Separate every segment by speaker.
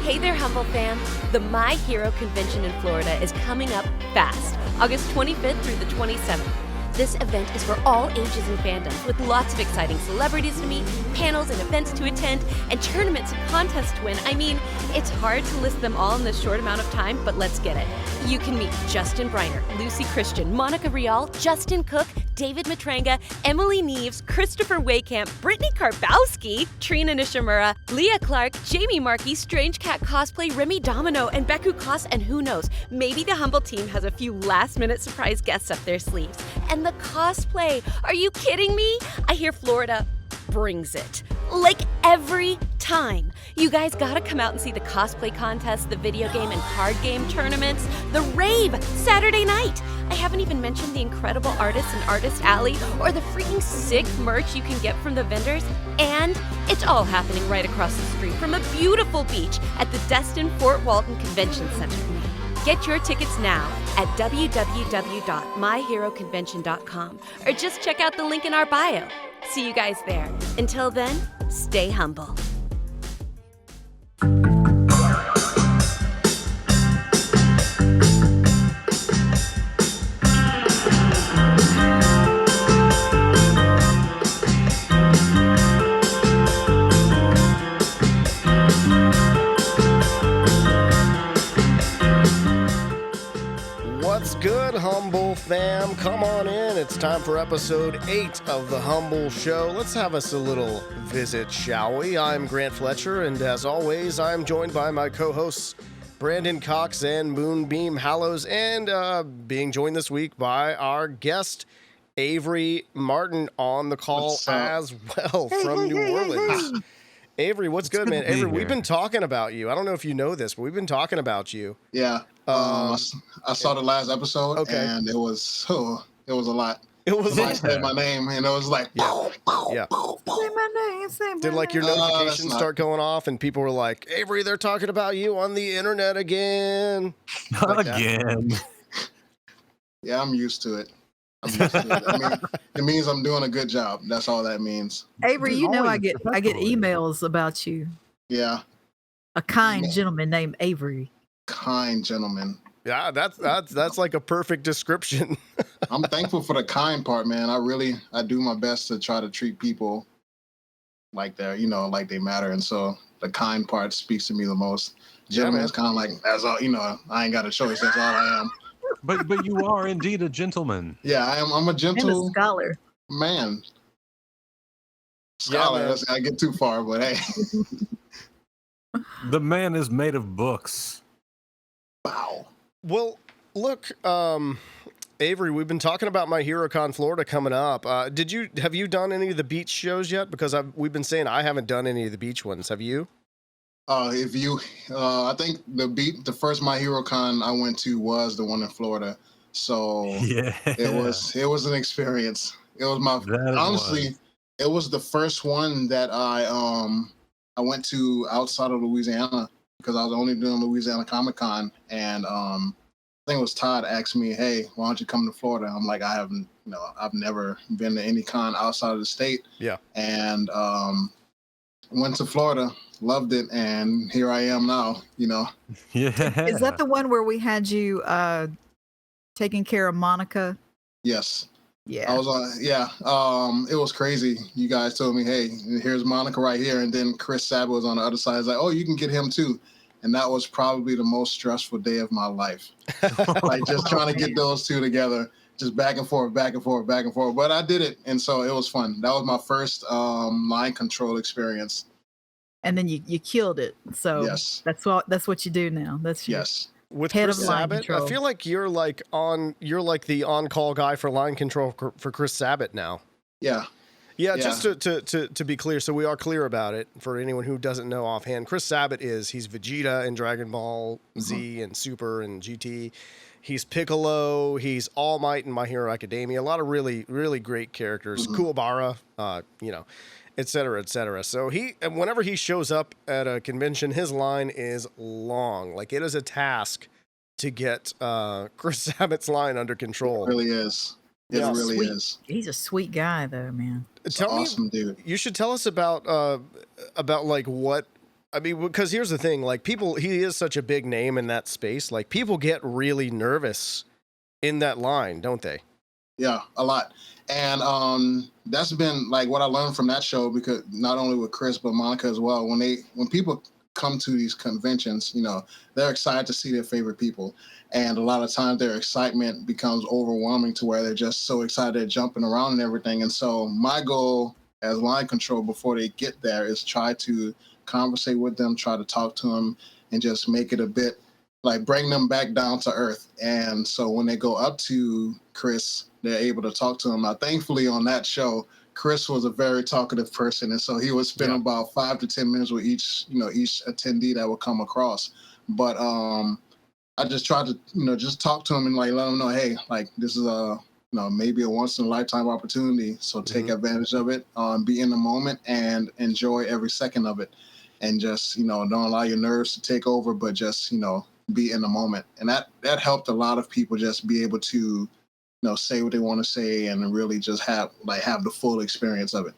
Speaker 1: Hey there, Humbl3 Fam. The My Hero Convention in Florida is coming up fast, August 25th through the 27th. This event is for all ages and fandoms, with lots of exciting celebrities to meet, panels and events to attend, and tournaments and contests to win. I mean, it's hard to list them all in this short amount of time, but let's get it. You can meet Justin Briner, Lucy Christian, Monica Rial, Justin Cook, David Matranga, Emily Neves, Christopher Waycamp, Brittany Karbowski, Trina Nishimura, Leah Clark, Jamie Markey, Strange Cat Cosplay, Remy Domino, and Beku Koss, and who knows, maybe the Humbl team has a few last-minute surprise guests up their sleeves. And the cosplay, are you kidding me? I hear Florida brings it. Like every time. You guys gotta come out and see the cosplay contest, the video game and card game tournaments, the rave Saturday night. I haven't even mentioned the incredible artists in Artist Alley or the freaking sick merch you can get from the vendors. And it's all happening right across the street from a beautiful beach at the Destin Fort Walton Convention Center. Get your tickets now at www.myheroconvention.com or just check out the link in our bio. See you guys there. Until then, stay humble.
Speaker 2: What's good, Humbl3 Fam? Come on in. It's time for episode 8 of the Humbl Show. Let's have us a little visit, shall we? I'm Grant Fletcher, and as always, I'm joined by my co-hosts, Brandon Cox and Moonbeam Hallows, and being joined this week by our guest, Avery Martin, on the call as well from New Orleans. Avery, what's good, man? Avery, we've been talking about you. I don't know if you know this, but we've been talking about you.
Speaker 3: Yeah. I saw the last episode, and it was a lot.
Speaker 2: It was
Speaker 3: I said my name, and it was like,
Speaker 2: yeah.
Speaker 4: Say my name, say my
Speaker 2: Did like your notifications start going off, and people were like, Avery, they're talking about you on the internet again.
Speaker 5: Like again.
Speaker 3: Yeah, I'm used to it. I mean, it means I'm doing a good job. That's all that means.
Speaker 4: Avery, you know I get emails about you.
Speaker 3: Yeah.
Speaker 4: A kind gentleman named Avery.
Speaker 3: Kind gentleman.
Speaker 2: Yeah, that's like a perfect description.
Speaker 3: I'm thankful for the kind part, man. I do my best to try to treat people like like they matter, and so the kind part speaks to me the most. Gentleman is kind of like, that's all, I ain't got a choice. That's all I am.
Speaker 5: But you are indeed a gentleman.
Speaker 3: Yeah, I am. I'm a gentle
Speaker 4: and a scholar.
Speaker 3: Man. Scholar.
Speaker 2: Yeah,
Speaker 3: I get too far, but hey.
Speaker 5: The man is made of books.
Speaker 3: Wow.
Speaker 2: Well, look, Avery, we've been talking about My Hero Con Florida coming up. Have you done any of the beach shows yet? Because we've been saying I haven't done any of the beach ones. Have you?
Speaker 3: I think the first My Hero Con I went to was the one in Florida. So
Speaker 5: yeah,
Speaker 3: it was an experience. It was it was the first one that I went to outside of Louisiana, because I was only doing Louisiana Comic Con, and I think it was Todd asked me, hey, why don't you come to Florida? I'm like, I've never been to any con outside of the state. Yeah. And went to Florida, loved it, and here I am now,
Speaker 5: Yeah.
Speaker 4: Is that the one where we had you taking care of Monica?
Speaker 3: Yes.
Speaker 4: Yeah.
Speaker 3: I was it was crazy. You guys told me, hey, here's Monica right here, and then Chris Sabat was on the other side. It's like, oh, you can get him too. And that was probably the most stressful day of my life. Like just trying to get those two together, just back and forth, back and forth, back and forth. But I did it, and so it was fun. That was my first line control experience.
Speaker 4: And then you killed it. So
Speaker 3: yes,
Speaker 4: that's what you do now. That's your
Speaker 2: with
Speaker 4: head
Speaker 2: Chris
Speaker 4: of line
Speaker 2: Sabat.
Speaker 4: control.
Speaker 2: I feel like you're like the on-call guy for line control for Chris Sabat now.
Speaker 3: Yeah.
Speaker 2: Yeah, just to be clear, so we are clear about it for anyone who doesn't know offhand. Chris Sabat he's Vegeta in Dragon Ball Z and Super and GT. He's Piccolo. He's All Might in My Hero Academia. A lot of really, really great characters. Kuwabara, et cetera, et cetera. So whenever he shows up at a convention, his line is long. Like, it is a task to get Chris Sabat's line under control.
Speaker 3: It really is. It really is.
Speaker 4: He's a sweet guy, though, man.
Speaker 2: Tell me,
Speaker 3: awesome dude.
Speaker 2: You should tell us about like what I mean, because here's the thing, like he is such a big name in that space. Like people get really nervous in that line, don't they?
Speaker 3: Yeah, a lot. And that's been like what I learned from that show, because not only with Chris but Monica as well. When people come to these conventions, they're excited to see their favorite people, and a lot of times their excitement becomes overwhelming to where they're just so excited, they're jumping around and everything. And so my goal as line control before they get there is try to conversate with them, try to talk to them, and just make it a bit like bring them back down to earth. And so when they go up to Chris, they're able to talk to him. Now, thankfully on that show, Chris was a very talkative person, and so he would spend about 5 to 10 minutes with each attendee that would come across. But I just tried to, just talk to him and like let him know, hey, like this is maybe a once in a lifetime opportunity. So take advantage of it, be in the moment and enjoy every second of it. And just, don't allow your nerves to take over, but just, be in the moment. And that helped a lot of people just be able to, say what they want to say and really just have the full experience of it.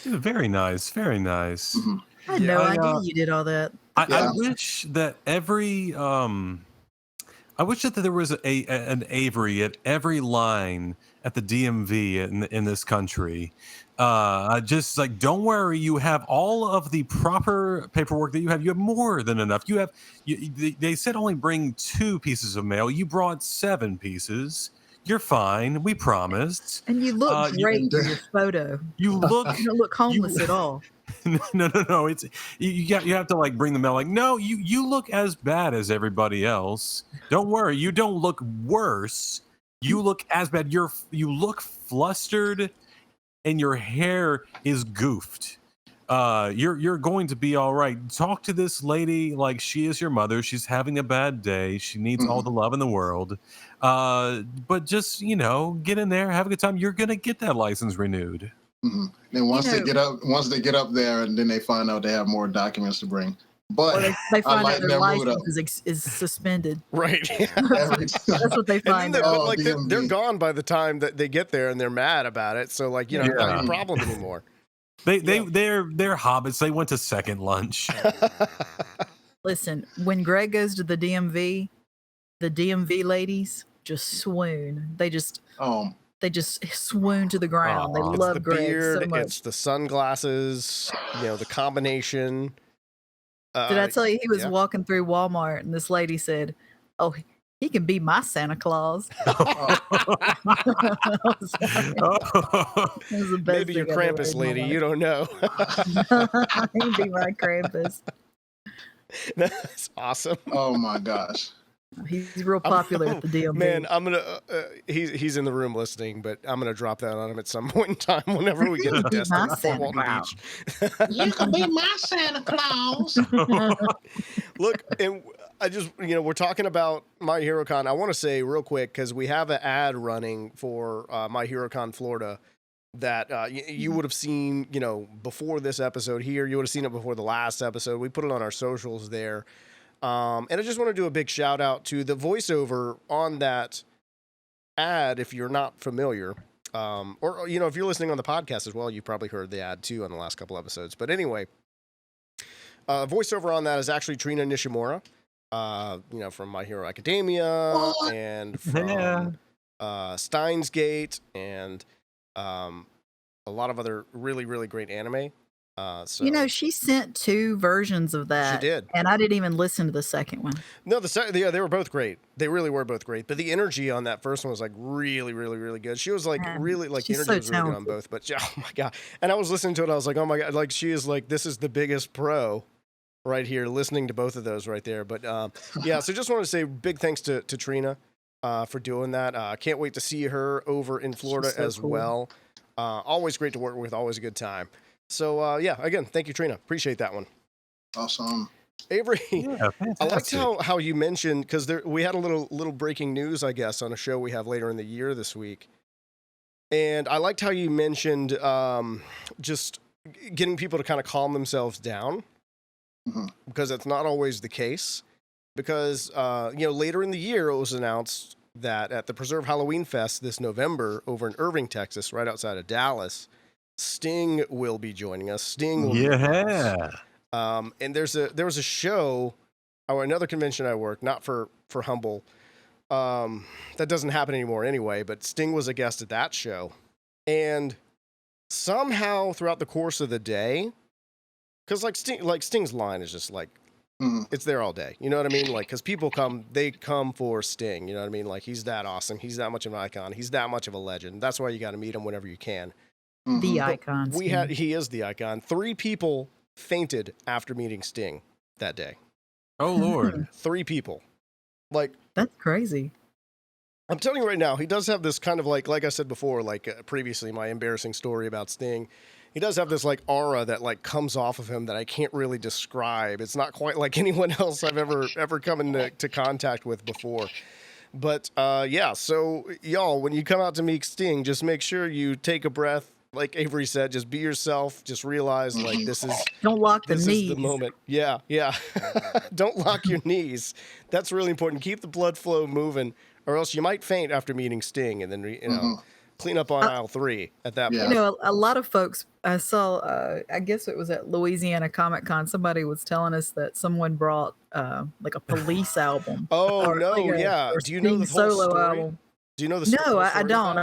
Speaker 5: Yeah, very nice. Very nice.
Speaker 3: Mm-hmm.
Speaker 4: I had no idea you did all that.
Speaker 5: I wish that I wish that there was an Avery at every line at the DMV in this country. Just like, don't worry, you have all of the proper paperwork that you have. You have more than enough. They said only bring 2 pieces of mail. You brought 7 pieces. You're fine. We promised.
Speaker 4: And you look great for your photo.
Speaker 5: You don't
Speaker 4: look homeless at all.
Speaker 5: No. It's you have to like bring them out. Like, no, you look as bad as everybody else. Don't worry, you don't look worse. You look as bad. You look flustered, and your hair is goofed. You're going to be all right. Talk to this lady like she is your mother. She's having a bad day. She needs all the love in the world. But just get in there, have a good time. You're gonna get that license renewed.
Speaker 3: Mm-hmm. And once they get up there, and then they find out they have more documents to bring. But
Speaker 4: they find out their license is suspended.
Speaker 2: Right.
Speaker 4: That's what they find out.
Speaker 2: But they're gone by the time that they get there, and they're mad about it. So it's not your problem anymore.
Speaker 5: They're hobbits. They went to second lunch.
Speaker 4: Listen, when Greg goes to the DMV ladies just swoon. They just swoon to the ground. They love Greg
Speaker 2: beard,
Speaker 4: so much.
Speaker 2: It's the sunglasses, the combination.
Speaker 4: Did I tell you he was walking through Walmart and this lady said, "Oh, he can be my Santa Claus."
Speaker 2: Maybe your Krampus lady. You don't know.
Speaker 4: He can be my Krampus.
Speaker 2: That's awesome.
Speaker 3: Oh my gosh.
Speaker 4: He's real popular at the DMV.
Speaker 2: Man, I'm gonna. He's in the room listening, but I'm gonna drop that on him at some point in time whenever we get to Destin for Walton Beach.
Speaker 3: You can be my Santa Claus.
Speaker 2: Look, and I just we're talking about My Hero Con. I want to say real quick because we have an ad running for My Hero Con Florida that you would have seen before this episode here. You would have seen it before the last episode. We put it on our socials there. And I just want to do a big shout out to the voiceover on that ad. If you're not familiar, or if you're listening on the podcast as well, you probably heard the ad too on the last couple episodes. But anyway, voiceover on that is actually Trina Nishimura, from My Hero Academia and from Steins Gate and a lot of other really, really great anime. So
Speaker 4: she sent 2 versions of that.
Speaker 2: She did,
Speaker 4: and I didn't even listen to the second one.
Speaker 2: No, they were both great. They really were both great. But the energy on that first one was like really, really, really good. She was like really like the energy was really good on both. But oh my god! And I was listening to it. I was like, oh my god! Like she is like this is the biggest pro right here. Listening to both of those right there. But yeah. So just wanted to say big thanks to Trina for doing that. Can't wait to see her over in Florida as well. Always great to work with. Always a good time. So, again, thank you, Trina. Appreciate that one.
Speaker 3: Awesome.
Speaker 2: Avery,
Speaker 5: yeah,
Speaker 2: I liked how you mentioned, because we had a little breaking news, I guess, on a show we have later in the year this week. And I liked how you mentioned just getting people to kind of calm themselves down, because that's not always the case. Because, later in the year, it was announced that at the Preserve Halloween Fest this November over in Irving, Texas, right outside of Dallas, Sting will be joining us. Sting will be joining us. And there was a show or another convention I worked, not for Humbl. That doesn't happen anymore anyway, but Sting was a guest at that show. And somehow throughout the course of the day, because Sting's line is just like, it's there all day. You know what I mean? Like, because people they come for Sting. You know what I mean? Like, he's that awesome. He's that much of an icon. He's that much of a legend. That's why you got to meet him whenever you can.
Speaker 4: The icon.
Speaker 2: He is the icon. 3 people fainted after meeting Sting that day.
Speaker 5: Oh Lord.
Speaker 2: 3 people. Like,
Speaker 4: that's crazy.
Speaker 2: I'm telling you right now, he does have this kind of like I said before, previously, my embarrassing story about Sting. He does have this like aura that like comes off of him that I can't really describe. It's not quite like anyone else I've ever come into contact with before. But yeah, so y'all, when you come out to meet Sting, just make sure you take a breath. Like Avery said, just be yourself. Just realize like this is
Speaker 4: don't lock the
Speaker 2: knees.
Speaker 4: This is
Speaker 2: the moment. Yeah. Don't lock your knees. That's really important. Keep the blood flow moving, or else you might faint after meeting Sting, and then clean up on aisle 3 at that point.
Speaker 4: You know, a lot of folks. I saw. I guess it was at Louisiana Comic Con. Somebody was telling us that someone brought like a Police album.
Speaker 2: Oh no! Yeah. Do you know the whole
Speaker 4: solo
Speaker 2: story?
Speaker 4: album?
Speaker 2: Do you know the story?
Speaker 4: No, I don't.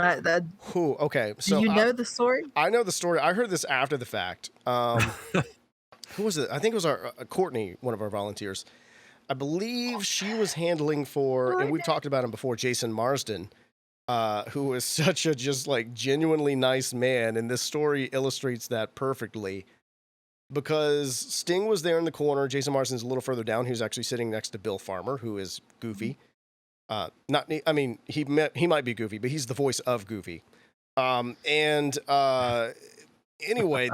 Speaker 2: Okay. So
Speaker 4: do you know the story?
Speaker 2: I know the story. I heard this after the fact. Who was it? I think it was our Courtney, one of our volunteers. I believe she was handling for, and we've talked about him before, Jason Marsden, who is such a just like genuinely nice man. And this story illustrates that perfectly because Sting was there in the corner. Jason Marsden's a little further down. He was actually sitting next to Bill Farmer, who is Goofy. He might be Goofy, but he's the voice of Goofy. Anyway,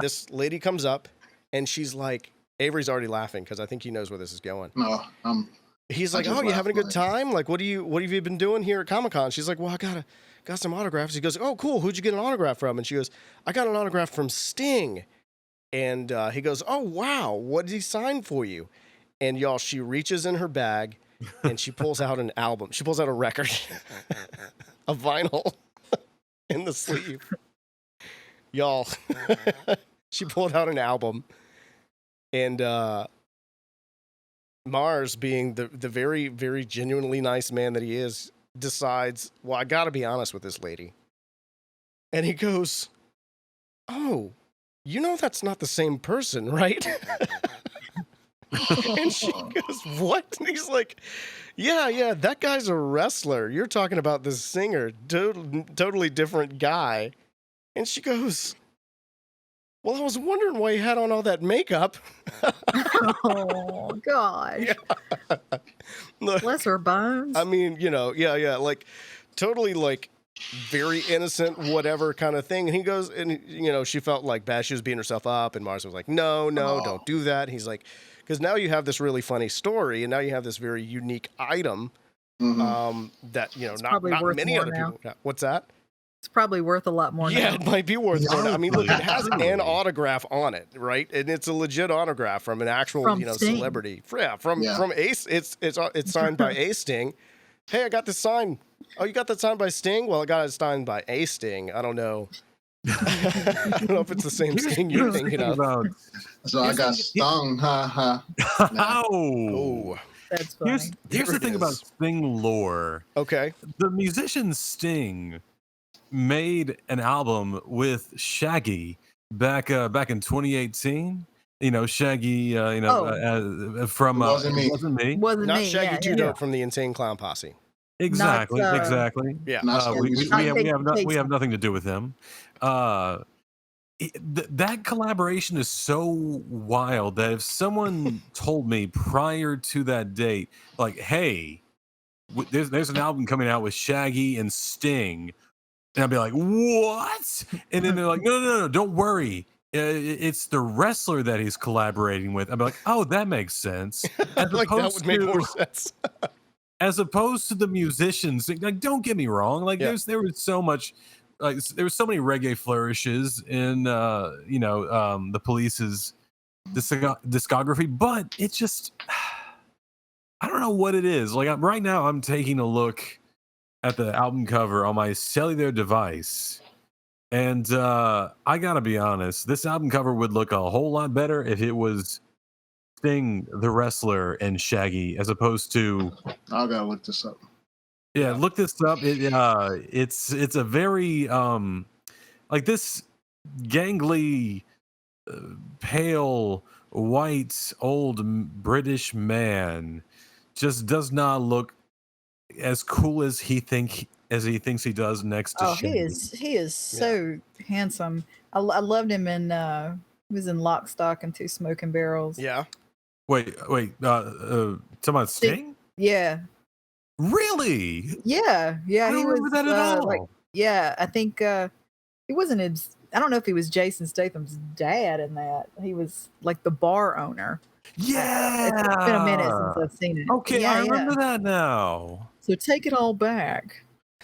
Speaker 2: this lady comes up and she's like, Avery's already laughing because I think he knows where this is going.
Speaker 3: No,
Speaker 2: he's like, "Oh, you having a good time? Like, what have you been doing here at Comic-Con?" She's like, "Well, I got some autographs." He goes, "Oh, cool. Who'd you get an autograph from?" And she goes, "I got an autograph from Sting." And he goes, "Oh, wow. What did he sign for you?" And y'all, she reaches in her bag and she pulls out an album. She pulls out a record, a vinyl in the sleeve. Y'all, she pulled out an album. And Mars, being the very, very genuinely nice man that he is, decides, well, I got to be honest with this lady. And he goes, "Oh, you know that's not the same person, right?" And she goes, "What?" And he's like, yeah, that guy's a wrestler. You're talking about the singer, totally different guy." And she goes, "Well, I was wondering why you had on all that makeup."
Speaker 4: Oh, gosh.
Speaker 2: Yeah. Look,
Speaker 4: bless her bones.
Speaker 2: I mean, yeah, like totally like very innocent, whatever kind of thing. And he goes, and she felt like bad. She was beating herself up. And Mars was like, no, don't do that. And he's like, because now you have this really funny story, and now you have this very unique item that, not many other people got. What's that?
Speaker 4: It's probably worth a lot more.
Speaker 2: Yeah,
Speaker 4: now.
Speaker 2: It might be worth more. I mean, look, it has an autograph on it, right? And it's a legit autograph from an actual, celebrity. From Ace. It's signed by A Sting. Hey, I got this signed. Oh, you got that signed by Sting? Well, I got it signed by A Sting. I don't know. I don't know if it's the same Sting you're thinking of.
Speaker 3: So I got stung. Ha ha.
Speaker 2: Oh.
Speaker 4: That's funny.
Speaker 5: Here's the thing about Sting lore.
Speaker 2: Okay.
Speaker 5: The musician Sting made an album with Shaggy back in 2018. Shaggy. From
Speaker 3: Wasn't Me.
Speaker 4: Wasn't
Speaker 2: Not
Speaker 4: me.
Speaker 2: Shaggy Two Dope from the Insane Clown Posse.
Speaker 5: Exactly. Exactly.
Speaker 2: Yeah.
Speaker 5: We have nothing to do with him. That collaboration is so wild that if someone told me prior to that date, like, hey, there's an album coming out with Shaggy and Sting, and I'd be like, what? And then they're like, no, don't worry. It's the wrestler that he's collaborating with. I'd be like, oh, that makes sense.
Speaker 2: Like that would make more sense.
Speaker 5: As opposed to the musicians. Like, don't get me wrong. Like, there was so much, like, there was so many reggae flourishes in, the Police's discography, but it's just, I don't know what it is. Like, right now, I'm taking a look at the album cover on my cellular device, and I gotta be honest, this album cover would look a whole lot better if it was Sting the wrestler and Shaggy as opposed to.
Speaker 3: I gotta look this up.
Speaker 5: Yeah, look this up. It's a very like this gangly, pale, white, old British man just does not look as cool as he thinks he does next to Shaggy.
Speaker 4: He is so handsome. I loved him in he was in Lock, Stock, and Two Smoking Barrels.
Speaker 2: Yeah.
Speaker 5: Wait. Talking about Sting?
Speaker 4: Yeah.
Speaker 5: Really?
Speaker 4: Yeah.
Speaker 5: I don't remember that at all.
Speaker 4: I think he wasn't his. I don't know if he was Jason Statham's dad in that. He was like the bar owner.
Speaker 5: Yeah.
Speaker 4: It's been a minute since I've seen it.
Speaker 5: Okay, I remember that now.
Speaker 4: So take it all back.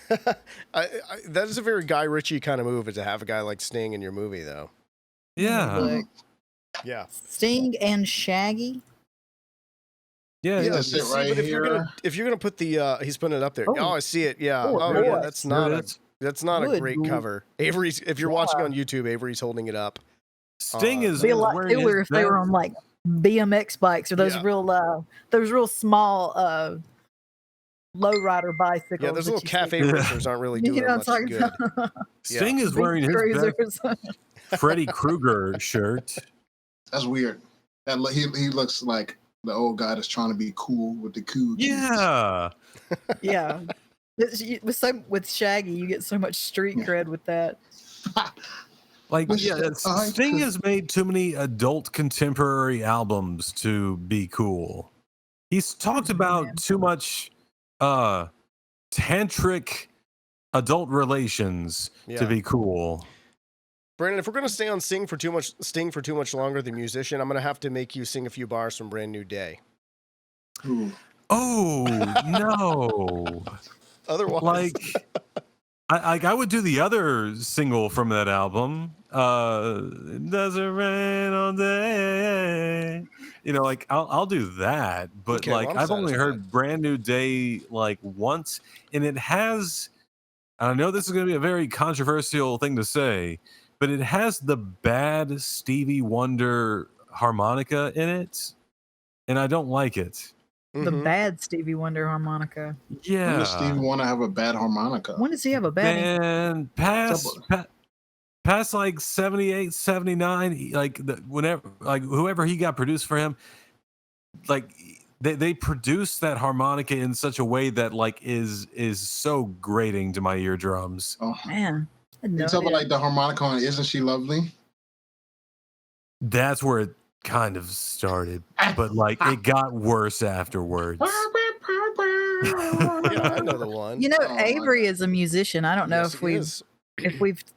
Speaker 2: That is a very Guy Ritchie kind of move, to have a guy like Sting in your movie, though.
Speaker 5: Yeah.
Speaker 4: Look,
Speaker 2: Yeah.
Speaker 4: Sting and Shaggy.
Speaker 5: Yeah.
Speaker 3: That's it right
Speaker 2: but
Speaker 3: here.
Speaker 2: if you're gonna put the he's putting it up there. Oh, I see it. Yeah.
Speaker 4: Oh,
Speaker 2: Yeah. That's not a
Speaker 4: Good
Speaker 2: great
Speaker 4: Lord.
Speaker 2: cover. Avery's. If you're watching on YouTube, Avery's holding it up.
Speaker 5: Sting is
Speaker 4: Be a lot
Speaker 5: wearing
Speaker 4: cooler
Speaker 5: his
Speaker 4: if they were
Speaker 5: best-
Speaker 4: on like BMX bikes or those real small lowrider bicycles.
Speaker 2: Yeah, those
Speaker 4: that
Speaker 2: little
Speaker 4: you
Speaker 2: cafe
Speaker 4: see.
Speaker 2: racers aren't really doing
Speaker 4: You know what I'm
Speaker 2: much
Speaker 4: talking
Speaker 2: good.
Speaker 4: about?
Speaker 5: Sting is
Speaker 4: Big
Speaker 5: wearing his
Speaker 4: cruisers.
Speaker 5: best Freddy Krueger shirt.
Speaker 3: That's weird. He looks like the old guy that's trying to be cool with the cool kids.
Speaker 5: Yeah.
Speaker 4: Yeah. With Shaggy, you get so much street cred with that.
Speaker 5: Like, Sting has made too many adult contemporary albums to be cool. He's talked about too much tantric adult relations to be cool.
Speaker 2: Brandon, if we're gonna stay on Sting for too much longer, the musician, I'm gonna have to make you sing a few bars from Brand New Day.
Speaker 3: Ooh.
Speaker 5: Oh no!
Speaker 2: Otherwise,
Speaker 5: I would do the other single from that album. It doesn't rain all day. You know, like I'll do that, but
Speaker 2: Okay,
Speaker 5: like
Speaker 2: well,
Speaker 5: I've only heard Brand New Day like once, and it has. I know this is going to be a very controversial thing to say, but it has the bad Stevie Wonder harmonica in it, and I don't like it.
Speaker 4: The bad Stevie Wonder harmonica.
Speaker 5: Yeah.
Speaker 3: When does Stevie Wonder have a bad harmonica?
Speaker 4: When does he have a bad?
Speaker 5: And past like 78, 79, like whoever he got produced for him, like they produced that harmonica in such a way that like is so grating to my eardrums.
Speaker 3: Oh
Speaker 4: man.
Speaker 3: You talk about like the harmonica on Isn't She Lovely?
Speaker 5: That's where it kind of started, but like it got worse afterwards.
Speaker 2: Yeah, I know the one.
Speaker 4: You know, Avery is a musician. I don't know if we've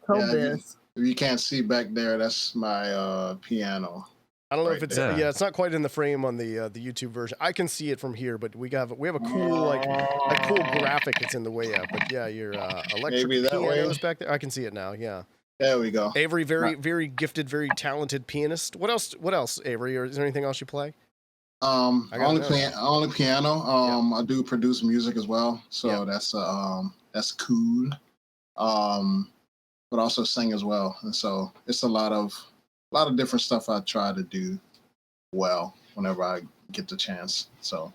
Speaker 4: told this.
Speaker 3: If you can't see back there, that's my piano.
Speaker 2: I don't know if it's it's not quite in the frame on the YouTube version. I can see it from here, but we have a cool a cool graphic that's in the way up. But yeah, your electric piano's back there. I can see it now. Yeah.
Speaker 3: There we go.
Speaker 2: Avery, very gifted, very talented pianist. What else, Avery? Or is there anything else you play?
Speaker 3: Only piano. I do produce music as well, so that's cool. But also sing as well, and so it's a lot of different stuff I try to do well whenever I get the chance. So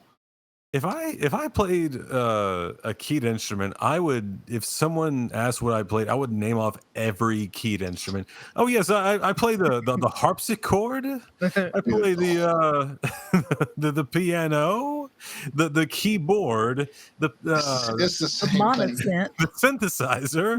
Speaker 5: if I played a keyed instrument, I would. If someone asked what I played, I would name off every keyed instrument. Oh yes, I play the harpsichord. I play the piano, the keyboard, the synthesizer.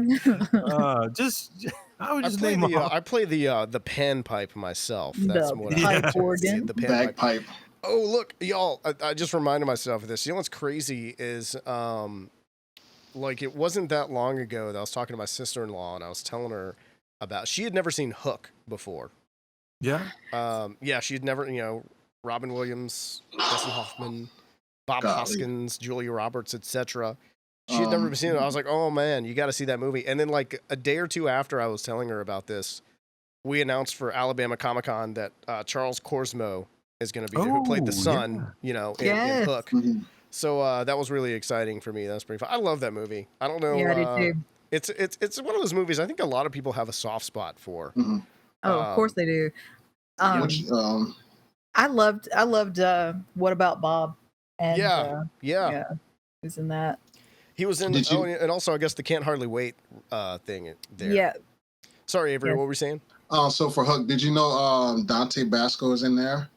Speaker 5: I would just name off.
Speaker 2: I play the panpipe myself. That's what
Speaker 4: pipe organ.
Speaker 2: The
Speaker 3: bagpipe.
Speaker 2: Oh, look, y'all, I just reminded myself of this. You know what's crazy is, like, it wasn't that long ago that I was talking to my sister-in-law, and I was telling her about, she had never seen Hook before.
Speaker 5: Yeah?
Speaker 2: Yeah, she had never, Robin Williams, Dustin Hoffman, Bob Hoskins, Julia Roberts, etc. She had never seen it. I was like, oh, man, you got to see that movie. And then, like, a day or two after I was telling her about this, we announced for Alabama Comic-Con that Charles Korsmo is going to be there, who played the son, in Hook.
Speaker 3: Mm-hmm.
Speaker 2: So that was really exciting for me. That was pretty fun. I love that movie. I don't know.
Speaker 4: Yeah, I do too.
Speaker 2: It's one of those movies I think a lot of people have a soft spot for.
Speaker 3: Mm-hmm.
Speaker 4: Oh, of course they do.
Speaker 3: Which,
Speaker 4: I loved What About Bob? And
Speaker 2: yeah.
Speaker 4: who's in that?
Speaker 2: He was in. And also I guess the Can't Hardly Wait thing there.
Speaker 4: Yeah.
Speaker 2: Sorry, Avery. What were we saying?
Speaker 3: So for Hook, did you know Dante Basco is in there?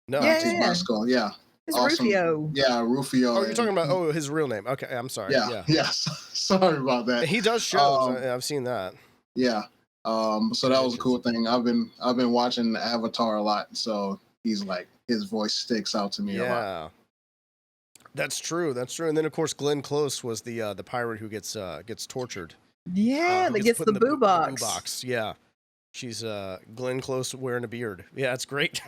Speaker 2: No.
Speaker 3: Dante Basco, yeah.
Speaker 4: It's awesome. Rufio.
Speaker 3: Yeah, Rufio.
Speaker 2: Oh, you're talking about his real name. Okay, I'm sorry. Yeah.
Speaker 3: Yes. Sorry about that.
Speaker 2: He does shows. I've seen that.
Speaker 3: Yeah. So that was a cool thing. I've been watching Avatar a lot, so he's like his voice sticks out to me a lot.
Speaker 2: That's true. And then of course Glenn Close was the pirate who gets tortured.
Speaker 4: Yeah, that gets the boo box.
Speaker 2: The boo box. Yeah. She's Glenn Close wearing a beard. Yeah, it's great.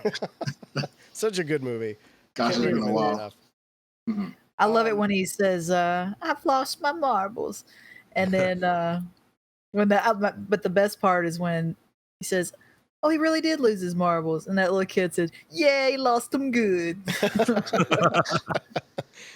Speaker 2: Such a good movie.
Speaker 3: Gosh, it's been a while.
Speaker 4: Mm-hmm. I love it when he says, "I've lost my marbles," and then but the best part is when he says, "Oh, he really did lose his marbles," and that little kid says, "Yeah, he lost them good."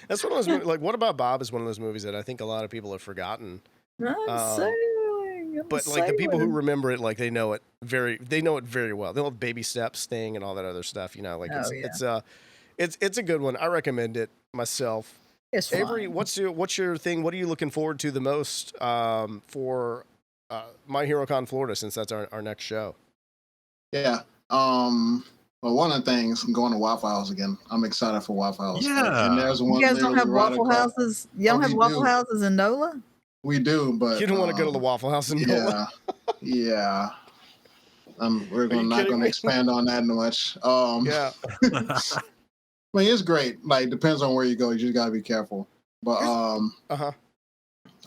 Speaker 2: That's one of those movies, like What About Bob is one of those movies that I think a lot of people have forgotten. But like the people who remember it, like they know it very well. They know Baby Steps thing and all that other stuff. You know, like it's a good one. I recommend it myself.
Speaker 4: It's
Speaker 2: Avery, what's your thing? What are you looking forward to the most for My Hero Con Florida, since that's our next show?
Speaker 3: Yeah. Well, one of the things, I'm going to Waffle House again. I'm excited for Waffle House.
Speaker 2: Yeah.
Speaker 3: And there's one.
Speaker 4: You guys don't have Waffle Houses? You don't have Waffle Houses in NOLA?
Speaker 3: We do, but
Speaker 2: you don't want to go to the Waffle House in NOLA.
Speaker 3: Yeah. We're not going to expand on that much.
Speaker 2: Yeah.
Speaker 3: I mean, it's great. Like, depends on where you go. You just got to be careful. But I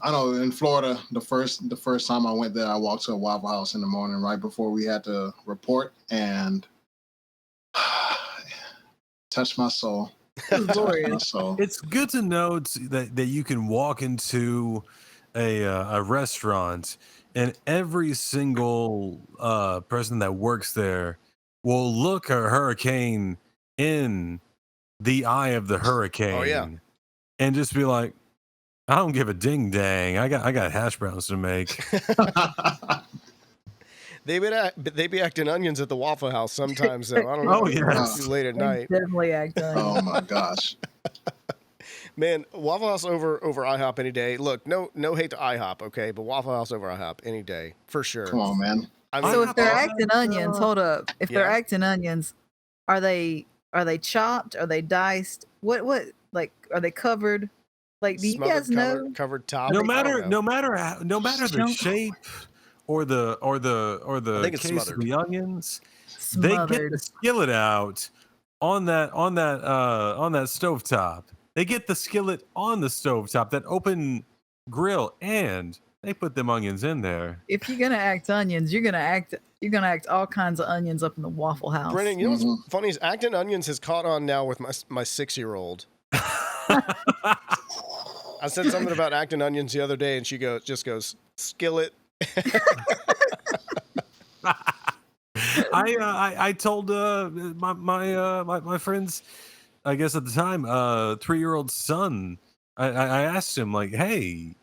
Speaker 3: know in Florida, the first time I went there, I walked to a Waffle House in the morning right before we had to report, and touched my soul.
Speaker 5: It's good to know that you can walk into a restaurant and every single person that works there will look a hurricane in the eye of the hurricane.
Speaker 2: Oh yeah.
Speaker 5: And just be like, I don't give a ding dang. I got hash browns to make.
Speaker 2: They be acting onions at the Waffle House sometimes, though. I don't know. It's too late at night.
Speaker 4: Definitely act onions.
Speaker 3: Oh my gosh.
Speaker 2: Man, Waffle House over IHOP any day. Look, no hate to IHOP, okay, but Waffle House over IHOP any day for sure.
Speaker 3: Come on, man.
Speaker 4: So if they're acting onions, hold up. If they're acting onions, are they chopped? Are they diced? What like are they covered? Like, do you guys know?
Speaker 2: Covered top.
Speaker 5: No matter the shape or the case of the onions, they get the skillet out on that stovetop. They get the skillet on the stovetop, that open grill, and they put them onions in there.
Speaker 4: If you're gonna act onions, you're gonna act all kinds of onions up in the Waffle House.
Speaker 2: Brennan, you know what's funny is acting onions has caught on now with my 6-year-old. I said something about acting onions the other day, and she just goes skillet.
Speaker 5: I told my friends, I guess at the time, 3-year-old son. I asked him, like, hey,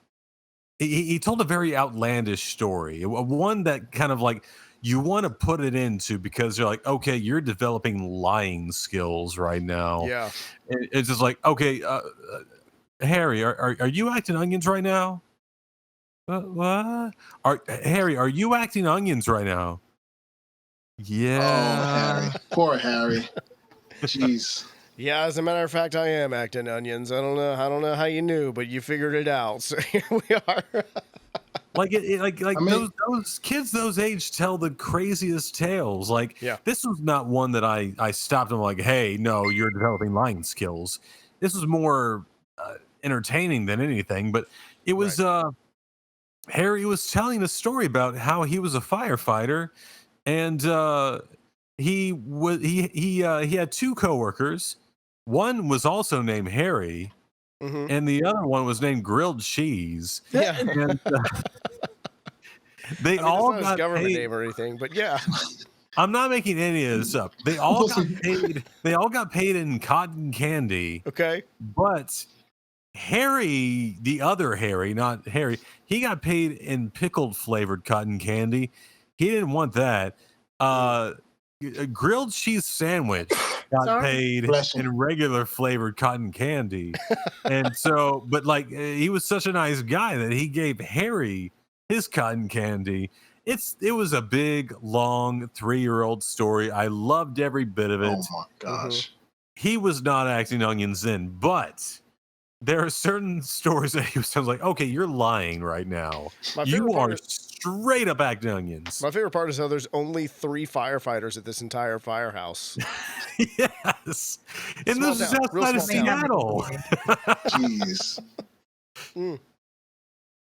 Speaker 5: he told a very outlandish story, one that kind of like you want to put it into because you're like, okay, you're developing lying skills right now.
Speaker 2: Yeah,
Speaker 5: it's just like, okay, Harry, are you acting onions right now? What? Harry, are you acting onions right now? Yeah.
Speaker 3: Oh, Harry. Poor Harry. Jeez.
Speaker 2: Yeah, as a matter of fact, I am acting onions. I don't know how you knew, but you figured it out. So here we are.
Speaker 5: Like those kids those age tell the craziest tales. Like, this was not one that I stopped and like, hey, no, you're developing lying skills. This was more entertaining than anything. But it was Harry was telling a story about how he was a firefighter, and he had 2 coworkers. One was also named Harry, and the other one was named Grilled Cheese.
Speaker 2: Yeah,
Speaker 5: and, they all got
Speaker 2: his government
Speaker 5: paid.
Speaker 2: Name or anything, but yeah.
Speaker 5: I'm not making any of this up. They all got paid. They all got paid in cotton candy.
Speaker 2: Okay,
Speaker 5: but Harry, the other Harry, not Harry, he got paid in pickled flavored cotton candy. He didn't want that. a grilled cheese sandwich got paid in regular flavored cotton candy. And so, but like he was such a nice guy that he gave Harry his cotton candy. It was a big, long 3-year-old story. I loved every bit of it.
Speaker 3: Oh my gosh.
Speaker 5: He was not acting onions in, but there are certain stories that he sounds like, okay, you're lying right now. You are straight up acting onions.
Speaker 2: My favorite part is how there's only 3 firefighters at this entire firehouse.
Speaker 5: Yes. And this is outside of Seattle.
Speaker 3: Jeez.
Speaker 2: You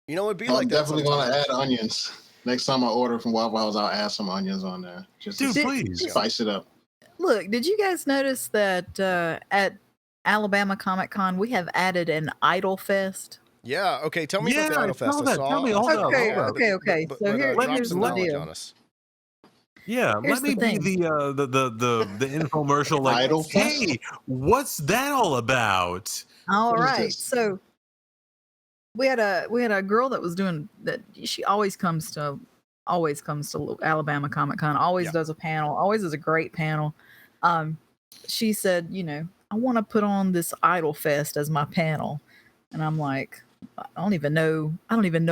Speaker 2: know, it'd be like that.
Speaker 3: I'm definitely going to add onions. Next time I order from Waffle House, I'll add some onions on there. Just to
Speaker 5: please.
Speaker 3: Spice it up.
Speaker 4: Look, did you guys notice that at Alabama Comic Con we have added an Idol Fest?
Speaker 2: Yeah. Okay. Tell me about the Idol Fest.
Speaker 5: Tell me all
Speaker 4: Okay. So here's the deal.
Speaker 5: Yeah, let me be the infomercial. Like,
Speaker 3: Idol Fest?
Speaker 5: Hey, what's that all about?
Speaker 4: All right. So we had a girl that was doing that. She always comes to Alabama Comic Con. Always does a panel. Always does a great panel. She said, I want to put on this Idol Fest as my panel, and I'm like, I don't even know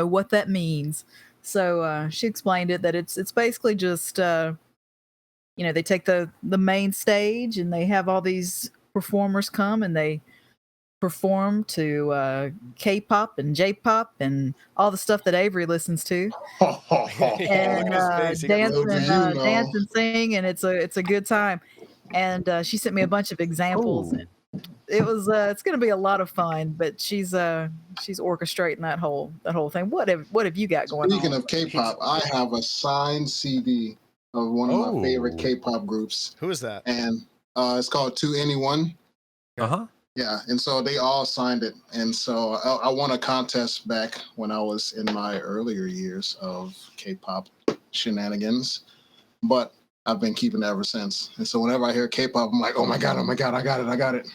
Speaker 4: what that means. So she explained it that it's basically just they take the main stage and they have all these performers come and they perform to K-pop and J-pop and all the stuff that Avery listens to, and dance and sing, and it's a good time. And she sent me a bunch of examples. And it's going to be a lot of fun, but she's orchestrating that whole thing. What have you got going on?
Speaker 3: Speaking of K-pop, I have a signed CD of one of my favorite K-pop groups.
Speaker 2: Who is that?
Speaker 3: And it's called To Anyone. Yeah, and so they all signed it. And so I won a contest back when I was in my earlier years of K-pop shenanigans, but I've been keeping it ever since. And so whenever I hear K-pop, I'm like, oh my God, I got it.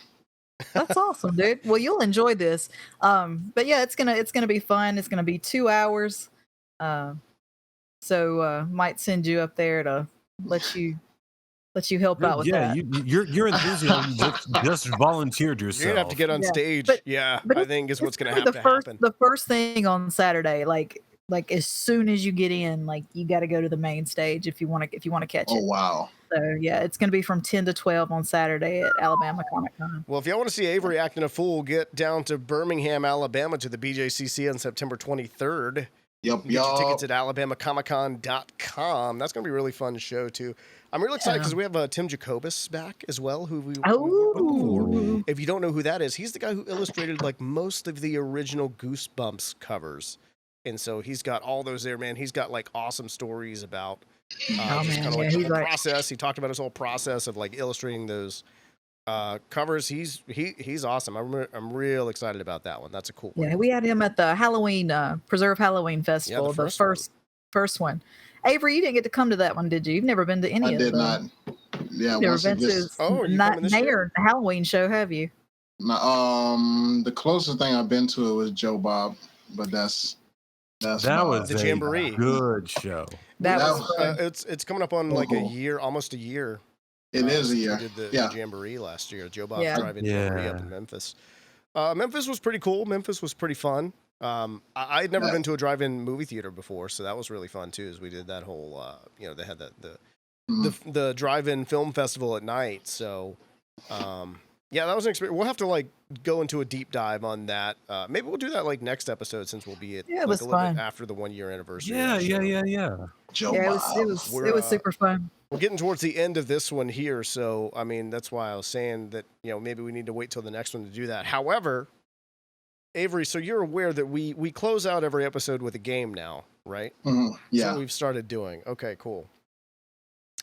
Speaker 4: That's awesome, dude. Well, you'll enjoy this. But yeah, it's gonna be fun. It's gonna be 2 hours. So might send you up there to let you help out with that.
Speaker 5: Your enthusiasm just volunteered yourself.
Speaker 2: You're gonna have to get on stage. But I think is what's gonna have to happen.
Speaker 4: The first thing on Saturday, like as soon as you get in, like you got to go to the main stage if you want to catch it.
Speaker 3: Oh wow!
Speaker 4: So yeah, it's going to be from 10 to 12 on Saturday at Alabama Comic Con.
Speaker 2: Well, if y'all want to see Avery acting a fool, get down to Birmingham, Alabama, to the BJCC on September 23rd.
Speaker 3: Get
Speaker 2: your tickets at alabamacomiccon.com. That's going to be a really fun show too. I'm really excited because we have Tim Jacobus back as well, who we before. If you don't know who that is, he's the guy who illustrated like most of the original Goosebumps covers. And so he's got all those there, man. He's got like awesome stories about the process. He talked about his whole process of like illustrating those covers. He's awesome. I'm real excited about that one. That's a cool one.
Speaker 4: Yeah, we had him at the Halloween Preserve Halloween Festival, the first one. Avery, you didn't get to come to that one, did you? You've never been to any of them. I did
Speaker 3: not. Yeah,
Speaker 4: you've never been to his Halloween show, have you?
Speaker 3: The closest thing I've been to it was Joe Bob, but that
Speaker 5: was
Speaker 2: the Jamboree.
Speaker 5: Good show.
Speaker 2: It's coming up on like a year, almost a year.
Speaker 3: It is a year.
Speaker 2: We did the Jamboree last year. Joe Bob driving Jamboree up in Memphis. Memphis was pretty cool. Memphis was pretty fun. I'd never been to a drive-in movie theater before, so that was really fun too. As we did that whole, they had the drive-in film festival at night. So, that was an experience. We'll have to like go into a deep dive on that. Maybe we'll do that like next episode since we'll be at
Speaker 4: it was
Speaker 2: a little
Speaker 4: fun.
Speaker 2: bit after the 1 year anniversary.
Speaker 5: Yeah.
Speaker 4: It was super fun.
Speaker 2: We're getting towards the end of this one here, so I mean that's why I was saying that maybe we need to wait till the next one to do that. However, Avery, so you're aware that we close out every episode with a game now, right?
Speaker 3: Mm-hmm. Yeah.
Speaker 2: So we've started doing. Okay, cool.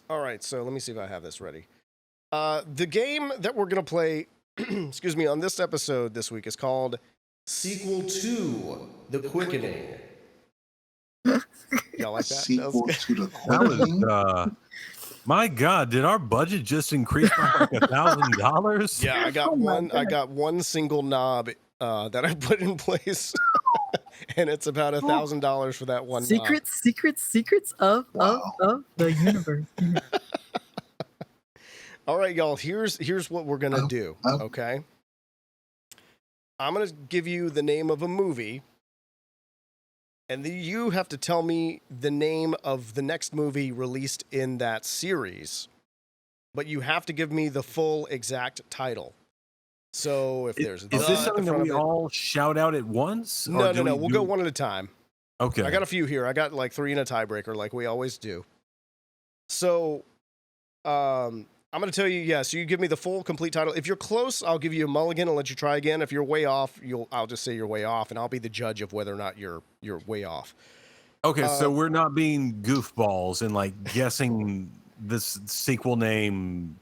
Speaker 2: All right, so let me see if I have this ready. The game that we're going to play, excuse me, on this episode this week is called Sequel to The Quickening. Y'all like that?
Speaker 3: Sequel to The Quickening?
Speaker 5: My God, did our budget just increase by like $1,000?
Speaker 2: Yeah, I got one. I got one single knob that I put in place, and it's about $1,000 for that one.
Speaker 4: Secrets of the universe.
Speaker 2: All right, y'all. Here's what we're gonna do. Okay. I'm gonna give you the name of a movie, and then you have to tell me the name of the next movie released in that series. But you have to give me the full exact title. So if there's
Speaker 5: is this something that we all shout out at once?
Speaker 2: No. We'll go one at a time.
Speaker 5: Okay.
Speaker 2: I got a few here. I got like 3 in a tiebreaker, like we always do. So, I'm going to tell you, yes, you give me the full, complete title. If you're close, I'll give you a mulligan and let you try again. If you're way off, I'll just say you're way off, and I'll be the judge of whether or not you're way off.
Speaker 5: Okay, so we're not being goofballs and like guessing this sequel name,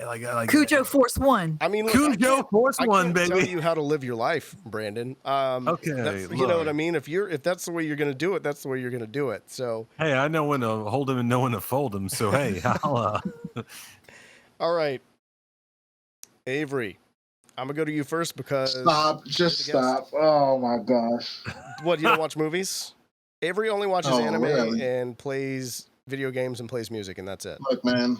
Speaker 5: like
Speaker 4: Cujo Force One.
Speaker 2: I mean, look,
Speaker 5: Cujo Force One, baby.
Speaker 2: I can't tell you how to live your life, Brandon.
Speaker 5: Okay,
Speaker 2: you know what I mean. If that's the way you're going to do it, that's the way you're going to do it. So,
Speaker 5: hey, I know when to hold him and know when to fold him. So, hey, I'll.
Speaker 2: All right, Avery, I'm gonna go to you first because
Speaker 3: Just stop. Oh my gosh.
Speaker 2: What, you don't watch movies? Avery only watches anime
Speaker 3: really?
Speaker 2: and plays video games and plays music, and that's it.
Speaker 3: Look, man.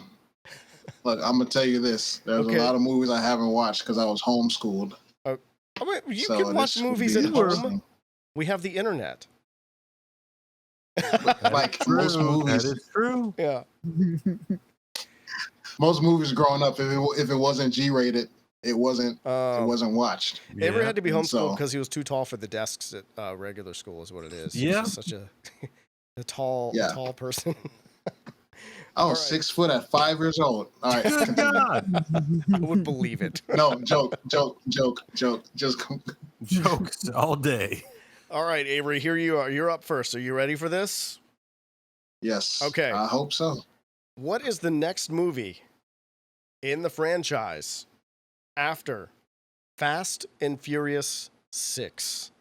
Speaker 3: Look, I'm gonna tell you this. There's a lot of movies I haven't watched because I was homeschooled.
Speaker 2: I mean, you
Speaker 3: So
Speaker 2: can watch
Speaker 3: this would
Speaker 2: movies
Speaker 3: be
Speaker 2: at home.
Speaker 3: interesting.
Speaker 2: We have the internet.
Speaker 3: Like most movies,
Speaker 5: That is true.
Speaker 2: Yeah.
Speaker 3: most movies growing up, if it wasn't G-rated, it wasn't watched.
Speaker 2: Avery had to be
Speaker 3: And
Speaker 2: homeschooled
Speaker 3: so-
Speaker 2: because he was too tall for the desks at regular school, is what it is.
Speaker 5: Yeah.
Speaker 2: He's just such a tall person.
Speaker 3: I was
Speaker 2: right.
Speaker 3: 6 foot at 5 years old. All right.
Speaker 5: Good God.
Speaker 2: I would believe it.
Speaker 3: No, joke. Just
Speaker 5: Jokes all day.
Speaker 2: All right, Avery, here you are. You're up first. Are you ready for this?
Speaker 3: yes.
Speaker 2: Okay.
Speaker 3: I hope so.
Speaker 2: What is the next movie in the franchise after Fast and Furious 6?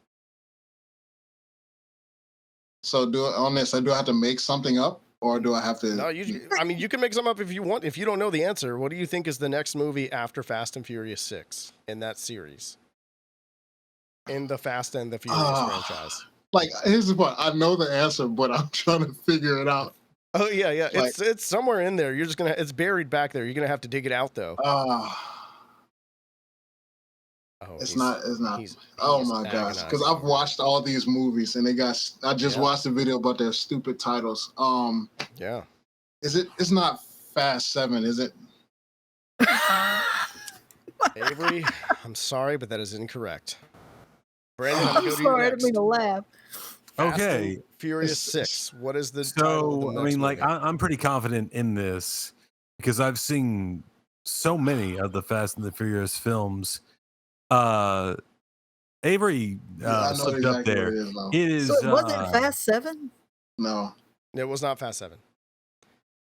Speaker 3: So do I have to make something up, or do I have to?
Speaker 2: No, you can make some up if you want. If you don't know the answer, what do you think is the next movie after Fast and Furious 6 in that series? In the Fast and the Furious franchise.
Speaker 3: Like, here's the point. I know the answer, but I'm trying to figure it out.
Speaker 2: Oh yeah.
Speaker 3: Like-
Speaker 2: It's somewhere in there. You're just it's buried back there. You're gonna have to dig it out though.
Speaker 3: It's not.
Speaker 2: He's
Speaker 3: Oh my gosh! Because I've watched all these movies, and I just watched a video about their stupid titles.
Speaker 2: Yeah.
Speaker 3: It's not Fast 7, is it?
Speaker 2: Avery, I'm sorry, but that is incorrect. Brandon,
Speaker 4: I'm sorry, I didn't mean to laugh.
Speaker 2: Fast
Speaker 5: Okay.
Speaker 2: and Furious 6. What is the title of the
Speaker 5: So, I
Speaker 2: next
Speaker 5: mean, like,
Speaker 2: movie?
Speaker 5: I'm pretty confident in this because I've seen so many of the Fast and the Furious films. Avery
Speaker 3: I know
Speaker 5: slipped
Speaker 3: exactly
Speaker 5: up there.
Speaker 3: what it is now.
Speaker 5: It is.
Speaker 4: So it wasn't Fast 7?
Speaker 3: No.
Speaker 2: It was not Fast 7.